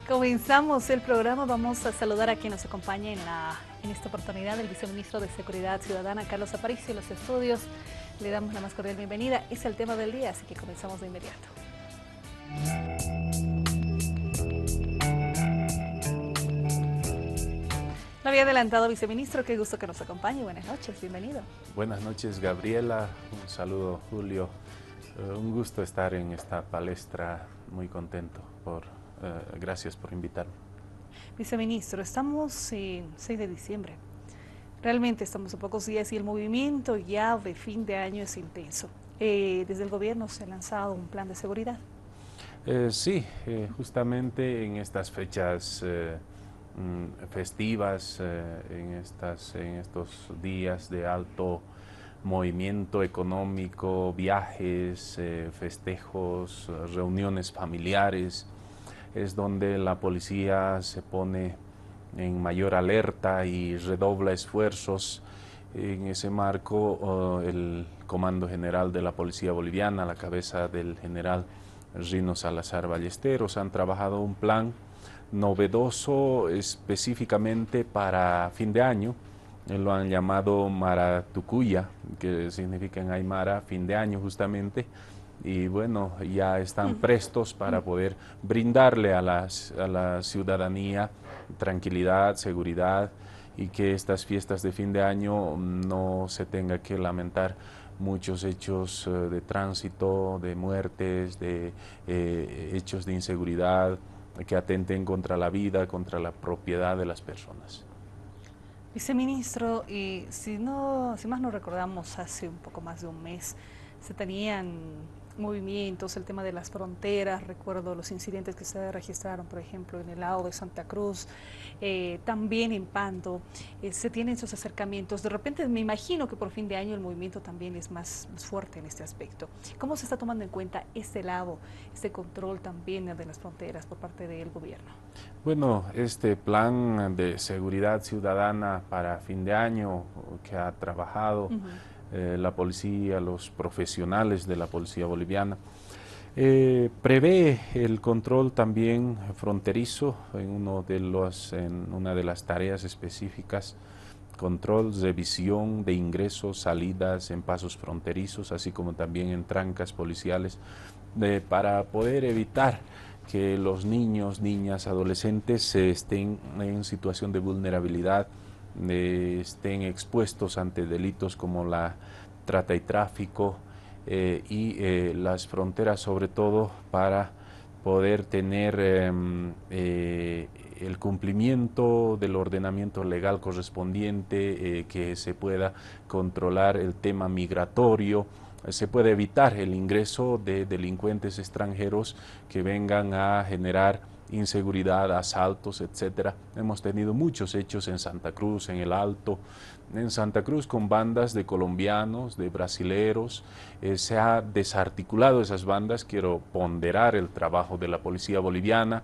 Comenzamos el programa, vamos a saludar a quien nos acompaña en esta oportunidad, el viceministro de Seguridad Ciudadana, Carlos Aparicio, en los estudios. Le damos la más cordial bienvenida, es el tema del día, así que comenzamos de inmediato. Lo había adelantado, viceministro, qué gusto que nos acompañe, buenas noches, bienvenido. Buenas noches, Gabriela, un saludo, Julio. Un gusto estar en esta palestra, muy contento. Gracias por invitarme. Viceministro, estamos en 6 de diciembre. Realmente estamos a pocos días y el movimiento ya de fin de año es intenso. Desde el gobierno se ha lanzado un plan de seguridad. Sí, justamente en estas fechas festivas, en estos días de alto movimiento económico, viajes, festejos, reuniones familiares, es donde la policía se pone en mayor alerta y redobla esfuerzos. En ese marco, el Comando General de la Policía Boliviana, a la cabeza del general Rino Salazar Ballesteros, han trabajado un plan novedoso específicamente para fin de año. Lo han llamado Maratucuya, que significa en Aymara fin de año justamente. Y bueno, ya están prestos para poder brindarle a la ciudadanía tranquilidad, seguridad, y que estas fiestas de fin de año no se tenga que lamentar muchos hechos de tránsito, de muertes, de hechos de inseguridad que atenten contra la vida, contra la propiedad de las personas. Viceministro, si más no recordamos, hace un poco más de un mes se tenían movimientos, el tema de las fronteras, recuerdo los incidentes que se registraron, por ejemplo, en el lado de Santa Cruz, también en Pando, se tienen esos acercamientos. De repente me imagino que por fin de año el movimiento también es más fuerte en este aspecto. ¿Cómo se está tomando en cuenta este lado, este control también de las fronteras por parte del gobierno? Bueno, este plan de seguridad ciudadana para fin de año que ha trabajado la policía, los profesionales de la policía boliviana, prevé el control también fronterizo en una de las tareas específicas, control, revisión de ingresos, salidas en pasos fronterizos, así como también en trancas policiales, para poder evitar que los niños, niñas, adolescentes estén en situación de vulnerabilidad, estén expuestos ante delitos como la trata y tráfico, las fronteras, sobre todo para poder tener el cumplimiento del ordenamiento legal correspondiente, que se pueda controlar el tema migratorio, se puede evitar el ingreso de delincuentes extranjeros que vengan a generar inseguridad, asaltos, etcétera. Hemos tenido muchos hechos en Santa Cruz, en el Alto, en Santa Cruz con bandas de colombianos, de brasileros. Se ha desarticulado esas bandas. Quiero ponderar el trabajo de la policía boliviana.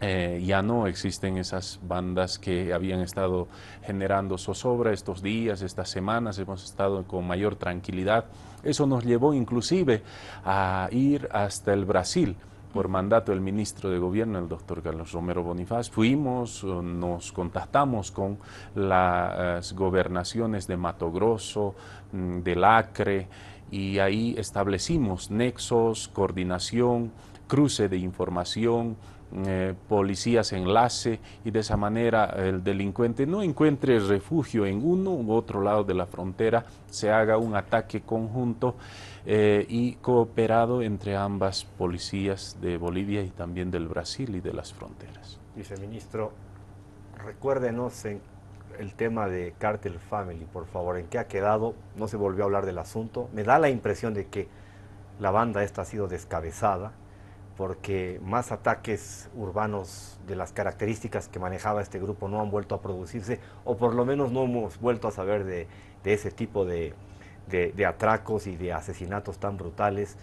Ya no existen esas bandas que habían estado generando zozobra estos días, estas semanas. Hemos estado con mayor tranquilidad. Eso nos llevó inclusive a ir hasta el Brasil por mandato del ministro de Gobierno, el doctor Carlos Romero Bonifaz. Fuimos, nos contactamos con las gobernaciones de Mato Grosso, del Acre, y ahí establecimos nexos, coordinación, cruce de información, policías enlace, y de esa manera el delincuente no encuentre refugio en uno u otro lado de la frontera, se haga un ataque conjunto y cooperado entre ambas policías de Bolivia y también del Brasil y de las fronteras. Viceministro, recuérdenos el tema de Cartel Family, por favor, ¿en qué ha quedado? No se volvió a hablar del asunto. Me da la impresión de que la banda esta ha sido descabezada, porque más ataques urbanos de las características que manejaba este grupo no han vuelto a producirse, o por lo menos no hemos vuelto a saber de ese tipo de atracos y de asesinatos tan brutales.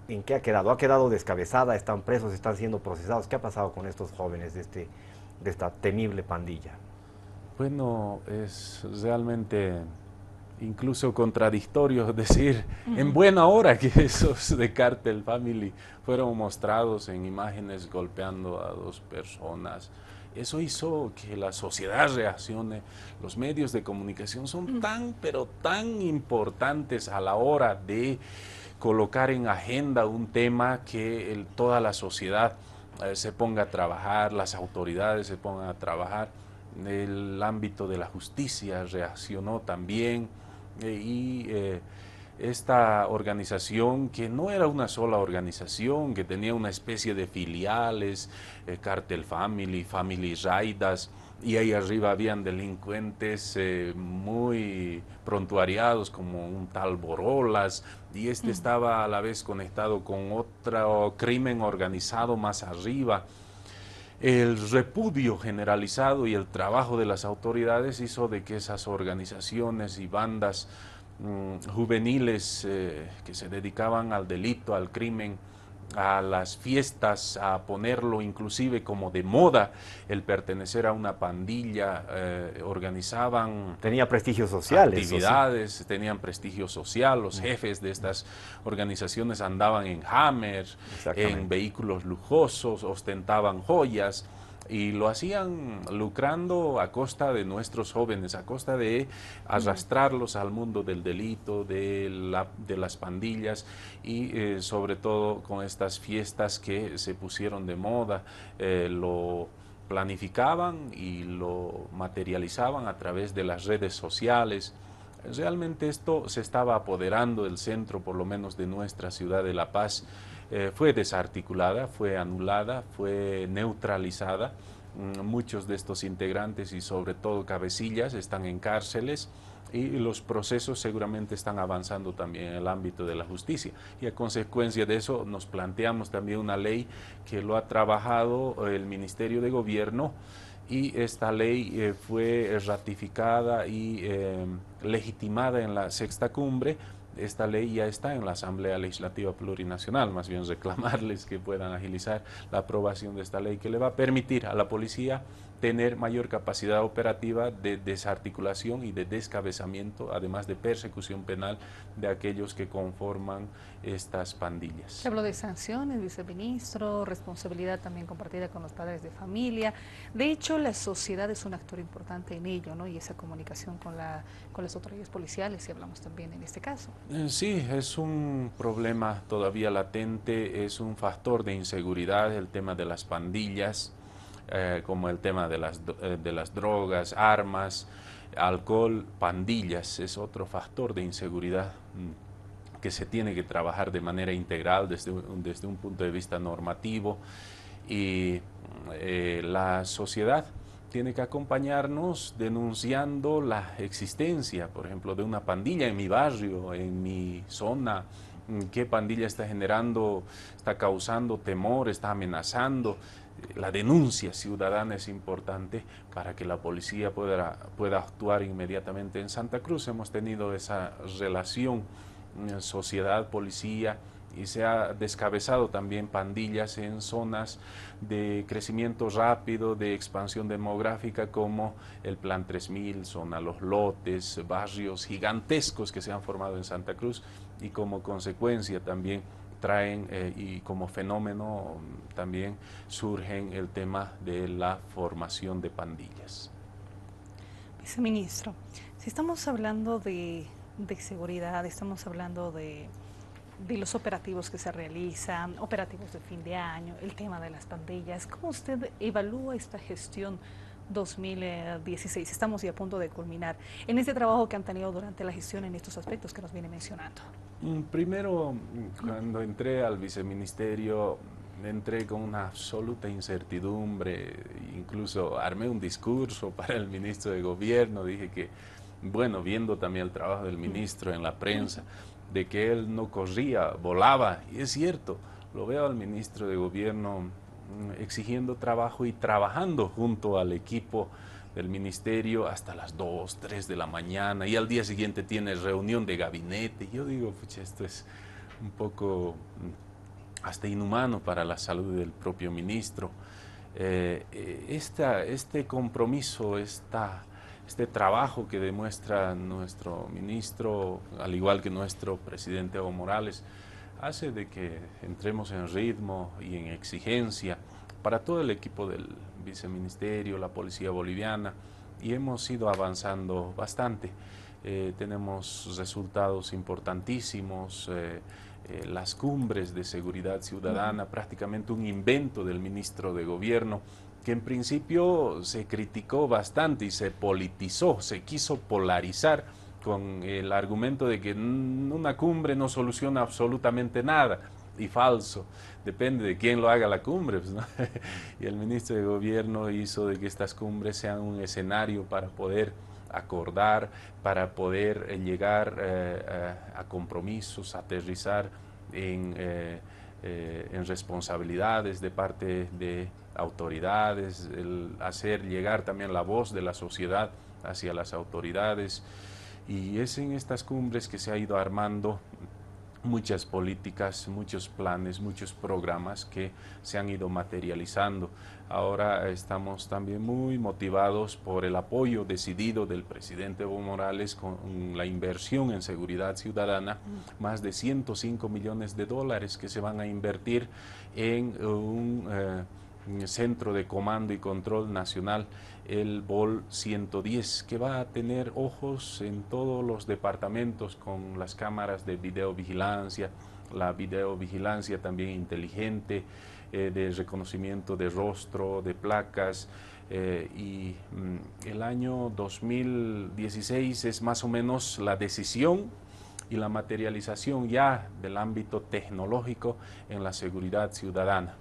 ¿En qué ha quedado? ¿Ha quedado descabezada? ¿Están presos? ¿Están siendo procesados? ¿Qué ha pasado con estos jóvenes de esta temible pandilla? Bueno, es realmente incluso contradictorio decir en buena hora que esos de Cartel Family fueron mostrados en imágenes golpeando a dos personas. Eso hizo que la sociedad reaccione. Los medios de comunicación son tan, pero tan importantes a la hora de colocar en agenda un tema que toda la sociedad se ponga a trabajar, las autoridades se pongan a trabajar. El ámbito de la justicia reaccionó también esta organización, que no era una sola organización, que tenía una especie de filiales, Cartel Family, Family Raidas, y ahí arriba habían delincuentes muy prontuariados como un tal Borolas, y estaba a la vez conectado con otro crimen organizado más arriba. El repudio generalizado y el trabajo de las autoridades hizo de que esas organizaciones y bandas juveniles que se dedicaban al delito, al crimen, a las fiestas, a ponerlo inclusive como de moda el pertenecer a una pandilla, organizaban... Tenía prestigio social. Actividades, sí. Tenían prestigio social, los jefes de estas organizaciones andaban en Hammer, en vehículos lujosos, ostentaban joyas, y lo hacían lucrando a costa de nuestros jóvenes, a costa de arrastrarlos al mundo del delito, de las pandillas y sobre todo con estas fiestas que se pusieron de moda, lo planificaban y lo materializaban a través de las redes sociales. Realmente esto se estaba apoderando del centro, por lo menos de nuestra ciudad de La Paz. Fue desarticulada, fue anulada, fue neutralizada. Muchos de estos integrantes y sobre todo cabecillas están en cárceles y los procesos seguramente están avanzando también en el ámbito de la justicia. Y a consecuencia de eso nos planteamos también una ley que lo ha trabajado el Ministerio de Gobierno, y esta ley fue ratificada y legitimada en la sexta cumbre. Esta ley ya está en la Asamblea Legislativa Plurinacional, más bien reclamarles que puedan agilizar la aprobación de esta ley, que le va a permitir a la policía tener mayor capacidad operativa de desarticulación y de descabezamiento, además de persecución penal de aquellos que conforman estas pandillas. Se habló de sanciones, viceministro, responsabilidad también compartida con los padres de familia. De hecho, la sociedad es un actor importante en ello, ¿no? Y esa comunicación con las autoridades policiales, si hablamos también en este caso. Sí, es un problema todavía latente, es un factor de inseguridad el tema de las pandillas, como el tema de las drogas, armas, alcohol, pandillas, es otro factor de inseguridad que se tiene que trabajar de manera integral desde un punto de vista normativo, y la sociedad tiene que acompañarnos denunciando la existencia, por ejemplo, de una pandilla en mi barrio, en mi zona, qué pandilla está generando, está causando temor, está amenazando. La denuncia ciudadana es importante para que la policía pueda actuar inmediatamente. En Santa Cruz hemos tenido esa relación sociedad-policía, y se ha descabezado también pandillas en zonas de crecimiento rápido, de expansión demográfica, como el Plan 3000, zona Los Lotes, barrios gigantescos que se han formado en Santa Cruz, y como consecuencia también traen y como fenómeno también surgen el tema de la formación de pandillas. Viceministro, si estamos hablando de seguridad, estamos hablando de los operativos que se realizan, operativos de fin de año, el tema de las pandillas, ¿cómo usted evalúa esta gestión 2016? Estamos ya a punto de culminar en este trabajo que han tenido durante la gestión en estos aspectos que nos viene mencionando. Primero, cuando entré al viceministerio, entré con una absoluta incertidumbre, incluso armé un discurso para el ministro de Gobierno, dije que, bueno, viendo también el trabajo del ministro en la prensa, de que él no corría, volaba, y es cierto, lo veo al ministro de Gobierno exigiendo trabajo y trabajando junto al equipo del ministerio hasta las 2, 3 de la mañana, y al día siguiente tiene reunión de gabinete. Yo digo, pucha, esto es un poco hasta inhumano para la salud del propio ministro. Este compromiso, esta este trabajo que demuestra nuestro ministro, al igual que nuestro presidente Evo Morales, hace de que entremos en ritmo y en exigencia para todo el equipo del viceministerio, la policía boliviana, y hemos ido avanzando bastante. Tenemos resultados importantísimos, las cumbres de seguridad ciudadana, prácticamente un invento del ministro de Gobierno, que en principio se criticó bastante y se politizó, se quiso polarizar con el argumento de que una cumbre no soluciona absolutamente nada, y falso, depende de quién lo haga la cumbre, pues, ¿no? Y el ministro de Gobierno hizo de que estas cumbres sean un escenario para poder acordar, para poder llegar a compromisos, aterrizar en responsabilidades de parte de autoridades, el hacer llegar también la voz de la sociedad hacia las autoridades. Y es en estas cumbres que se ha ido armando muchas políticas, muchos planes, muchos programas que se han ido materializando. Ahora estamos también muy motivados por el apoyo decidido del presidente Evo Morales con la inversión en seguridad ciudadana, más de 105 millones de dólares que se van a invertir en un centro de comando y control nacional, el BOL 110, que va a tener ojos en todos los departamentos con las cámaras de videovigilancia, la videovigilancia también inteligente, de reconocimiento de rostro, de placas, y el año 2016 es más o menos la decisión y la materialización ya del ámbito tecnológico en la seguridad ciudadana.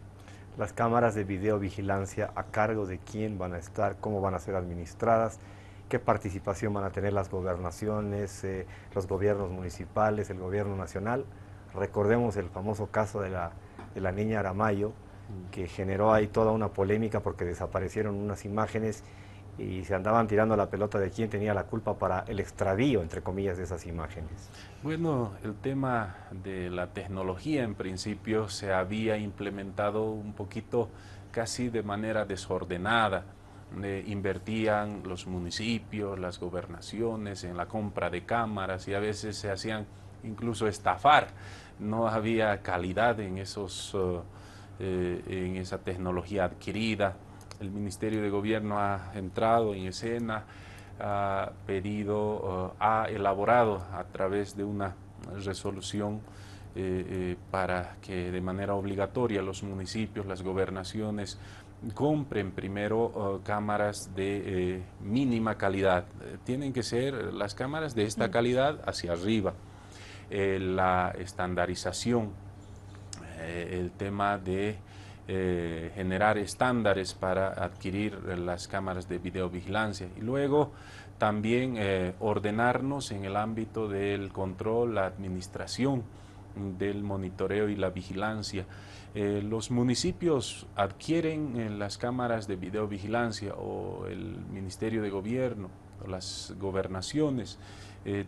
Las cámaras de videovigilancia, ¿a cargo de quién van a estar? ¿Cómo van a ser administradas? ¿Qué participación van a tener las gobernaciones, los gobiernos municipales, el gobierno nacional? Recordemos el famoso caso de la niña Aramayo, que generó ahí toda una polémica porque desaparecieron unas imágenes y se andaban tirando la pelota de quién tenía la culpa para el extravío, entre comillas, de esas imágenes. Bueno, el tema de la tecnología en principio se había implementado un poquito casi de manera desordenada. Invertían los municipios, las gobernaciones en la compra de cámaras y a veces se hacían incluso estafar. No había calidad en en esa tecnología adquirida. El Ministerio de Gobierno ha entrado en escena, ha pedido, ha elaborado a través de una resolución para que de manera obligatoria los municipios, las gobernaciones, compren primero cámaras de mínima calidad. Tienen que ser las cámaras de esta calidad hacia arriba. La estandarización, el tema de generar estándares para adquirir las cámaras de videovigilancia y luego también ordenarnos en el ámbito del control, la administración del monitoreo y la vigilancia. Los municipios adquieren las cámaras de videovigilancia o el Ministerio de Gobierno o las gobernaciones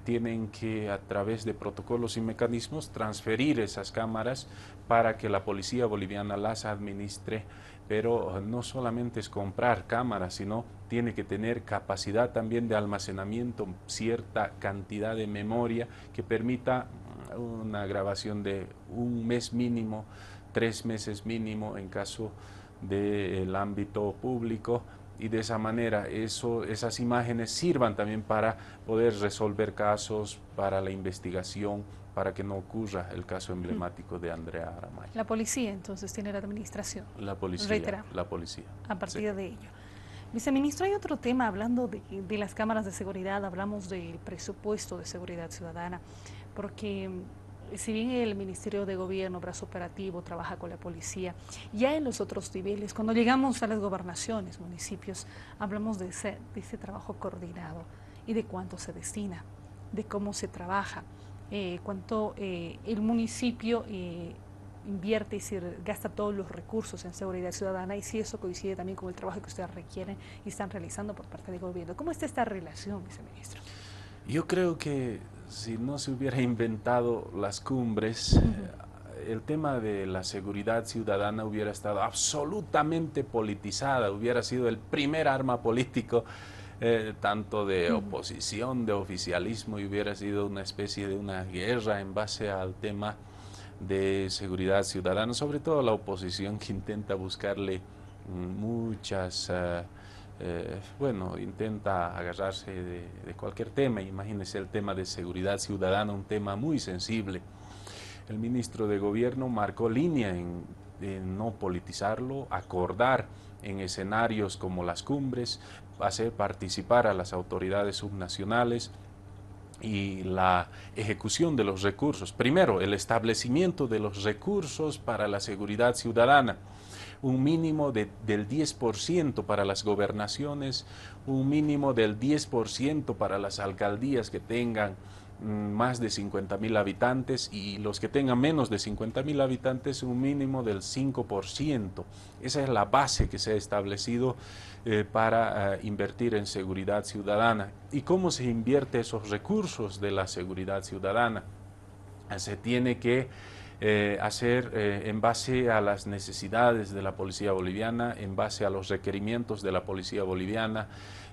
tienen que a través de protocolos y mecanismos transferir esas cámaras para que la policía boliviana las administre, pero no solamente es comprar cámaras, sino tiene que tener capacidad también de almacenamiento, cierta cantidad de memoria que permita una grabación de un mes mínimo, 3 meses mínimo en caso del ámbito público, y de esa manera esas imágenes sirvan también para poder resolver casos, para la investigación, para que no ocurra el caso emblemático de Andrea Aramayo. La policía entonces tiene la administración. La policía. Reiteramos. La policía. A partir Sí. de ello. Viceministro, hay otro tema, hablando de las cámaras de seguridad, hablamos del presupuesto de seguridad ciudadana, porque si bien el Ministerio de Gobierno, brazo operativo, trabaja con la policía, ya en los otros niveles, cuando llegamos a las gobernaciones, municipios, hablamos de ese trabajo coordinado y de cuánto se destina, de cómo se trabaja, cuánto el municipio invierte y si gasta todos los recursos en seguridad ciudadana y si eso coincide también con el trabajo que ustedes requieren y están realizando por parte del gobierno. ¿Cómo está esta relación, viceministro? Yo creo que si no se hubiera inventado las cumbres, el tema de la seguridad ciudadana hubiera estado absolutamente politizada, hubiera sido el primer arma político tanto de oposición, de oficialismo, y hubiera sido una especie de una guerra en base al tema de seguridad ciudadana, sobre todo la oposición que intenta buscarle muchas, bueno, intenta agarrarse de cualquier tema. Imagínense el tema de seguridad ciudadana, un tema muy sensible. El ministro de Gobierno marcó línea en no politizarlo, acordar en escenarios como las cumbres, hacer participar a las autoridades subnacionales y la ejecución de los recursos. Primero, el establecimiento de los recursos para la seguridad ciudadana, un mínimo del 10% para las gobernaciones, un mínimo del 10% para las alcaldías que tengan más de 50.000 habitantes, y los que tengan menos de 50.000 habitantes un mínimo del 5%. Esa es la base que se ha establecido para invertir en seguridad ciudadana. ¿Y cómo se invierte esos recursos de la seguridad ciudadana? Se tiene que hacer en base a las necesidades de la policía boliviana, en base a los requerimientos de la policía boliviana,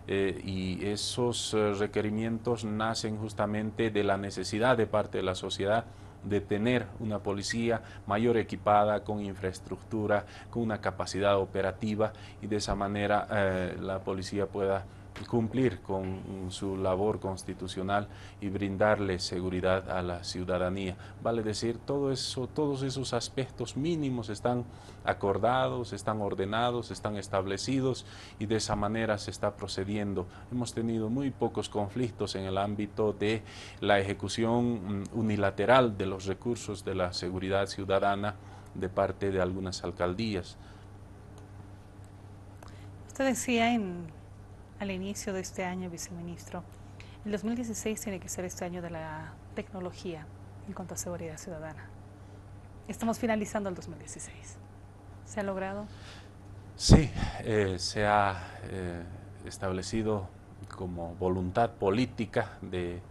y esos requerimientos nacen justamente de la necesidad de parte de la sociedad de tener una policía mayor equipada, con infraestructura, con una capacidad operativa, y de esa manera la policía pueda cumplir con su labor constitucional y brindarle seguridad a la ciudadanía. Vale decir, todo eso, todos esos aspectos mínimos están acordados, están ordenados, están establecidos, y de esa manera se está procediendo. Hemos tenido muy pocos conflictos en el ámbito de la ejecución unilateral de los recursos de la seguridad ciudadana de parte de algunas alcaldías. Usted decía al inicio de este año, viceministro, el 2016 tiene que ser este año de la tecnología en cuanto a seguridad ciudadana. Estamos finalizando el 2016. ¿Se ha logrado? Sí, se ha establecido como voluntad política de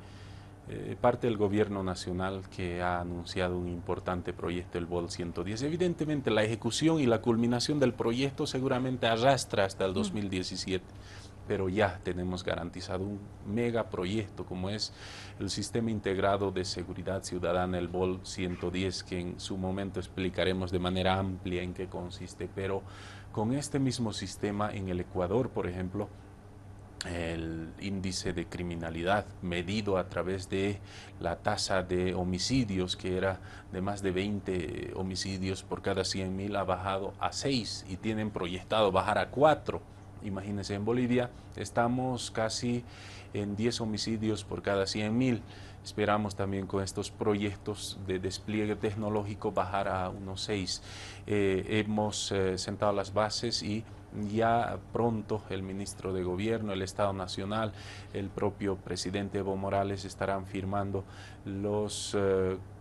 parte del gobierno nacional, que ha anunciado un importante proyecto, el BOL 110. Evidentemente la ejecución y la culminación del proyecto seguramente arrastra hasta el 2017. Pero ya tenemos garantizado un megaproyecto como es el Sistema Integrado de Seguridad Ciudadana, el BOL 110, que en su momento explicaremos de manera amplia en qué consiste. Pero con este mismo sistema en el Ecuador, por ejemplo, el índice de criminalidad medido a través de la tasa de homicidios, que era de más de 20 homicidios por cada 100.000, ha bajado a 6 y tienen proyectado bajar a 4. Imagínense, en Bolivia estamos casi en 10 homicidios por cada 100.000. Esperamos también con estos proyectos de despliegue tecnológico bajar a unos 6. Hemos sentado las bases, y ya pronto el ministro de Gobierno, el Estado Nacional, el propio presidente Evo Morales estarán firmando los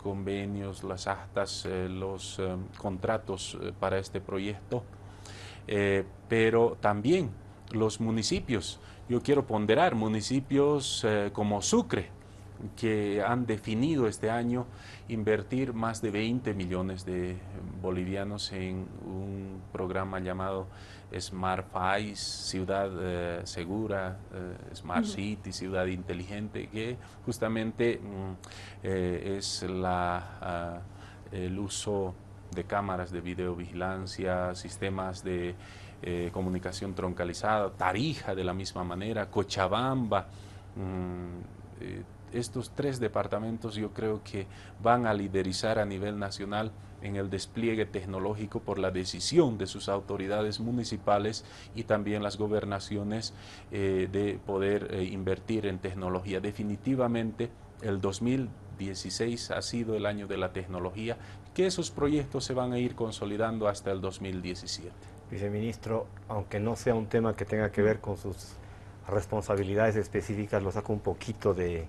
convenios, las actas, los contratos para este proyecto. Pero también los municipios, yo quiero ponderar municipios como Sucre, que han definido este año invertir más de 20 millones de bolivianos en un programa llamado Smart Cities, ciudad segura, Smart City, ciudad inteligente, que justamente es el uso de cámaras de videovigilancia, sistemas de comunicación troncalizada, Tarija de la misma manera, Cochabamba. Estos 3 departamentos yo creo que van a liderizar a nivel nacional en el despliegue tecnológico por la decisión de sus autoridades municipales y también las gobernaciones de poder invertir en tecnología. Definitivamente el 2016 ha sido el año de la tecnología, que esos proyectos se van a ir consolidando hasta el 2017. Viceministro, aunque no sea un tema que tenga que ver con sus responsabilidades específicas, lo saco un poquito de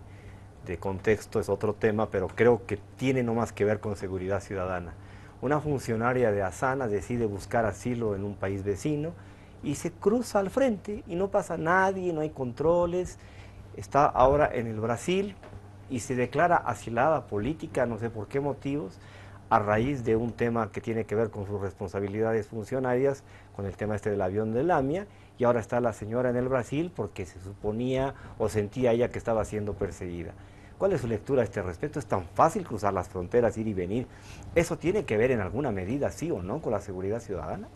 contexto, es otro tema, pero creo que tiene no más que ver con seguridad ciudadana. Una funcionaria de Asana decide buscar asilo en un país vecino y se cruza al frente y no pasa nadie, no hay controles. Está ahora en el Brasil y se declara asilada política, no sé por qué motivos, a raíz de un tema que tiene que ver con sus responsabilidades funcionarias, con el tema este del avión de Lamia, y ahora está la señora en el Brasil porque se suponía o sentía ella que estaba siendo perseguida. ¿Cuál es su lectura a este respecto? ¿Es tan fácil cruzar las fronteras, ir y venir? ¿Eso tiene que ver en alguna medida, sí o no, con la seguridad ciudadana?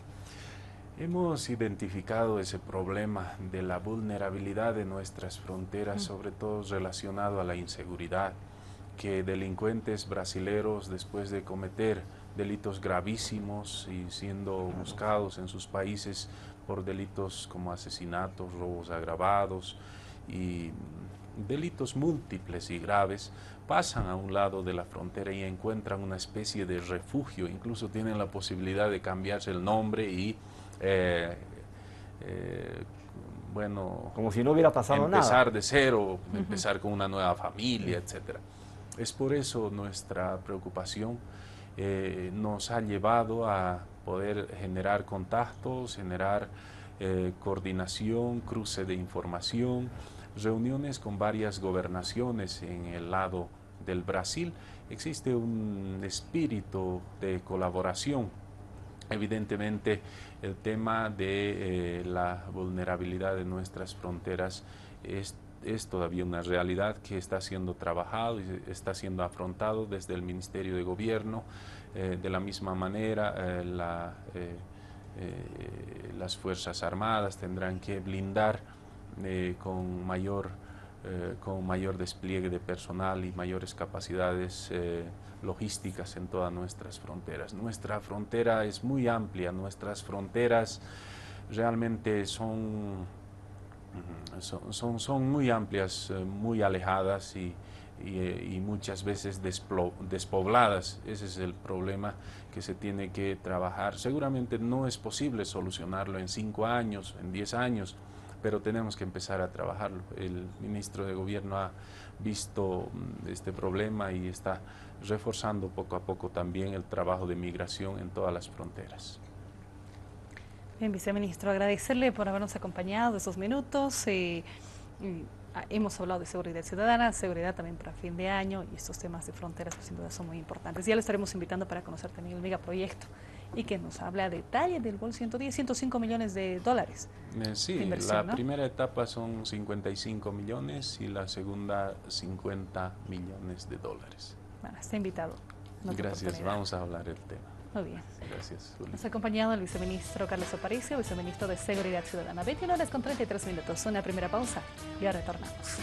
Hemos identificado ese problema de la vulnerabilidad de nuestras fronteras, sobre todo relacionado a la inseguridad, que delincuentes brasileros, después de cometer delitos gravísimos y siendo buscados en sus países por delitos como asesinatos, robos agravados y delitos múltiples y graves, pasan a un lado de la frontera y encuentran una especie de refugio, incluso tienen la posibilidad de cambiarse el nombre y bueno, como si no hubiera pasado empezar nada. de cero, empezar con una nueva familia, etcétera. Es por eso nuestra preocupación nos ha llevado a poder generar contactos, generar coordinación, cruce de información, reuniones con varias gobernaciones en el lado del Brasil. Existe un espíritu de colaboración. Evidentemente, el tema de la vulnerabilidad de nuestras fronteras es todavía una realidad que está siendo trabajado y está siendo afrontado desde el Ministerio de Gobierno. De la misma manera, las Fuerzas Armadas tendrán que blindar con mayor despliegue de personal y mayores capacidades logísticas en todas nuestras fronteras. Nuestra frontera es muy amplia, nuestras fronteras realmente son muy amplias, muy alejadas y muchas veces despobladas. Ese es el problema que se tiene que trabajar. Seguramente no es posible solucionarlo en 5 años, en 10 años, pero tenemos que empezar a trabajarlo. El ministro de Gobierno ha visto este problema y está reforzando poco a poco también el trabajo de migración en todas las fronteras. Bien, viceministro, agradecerle por habernos acompañado esos minutos. Hemos hablado de seguridad ciudadana, seguridad también para fin de año, y estos temas de fronteras pues, sin duda son muy importantes. Ya le estaremos invitando para conocer también el megaproyecto y que nos habla a detalle del Gol 110, 105 millones de dólares. Sí, la primera etapa son 55 millones y la segunda 50 millones de dólares. Bueno, está invitado. Gracias, vamos a hablar del tema. Muy bien. Gracias, Juli. Nos ha acompañado el viceministro Carlos Aparicio, viceministro de Seguridad Ciudadana. 21 horas con 33 minutos. Una primera pausa y ahora retornamos.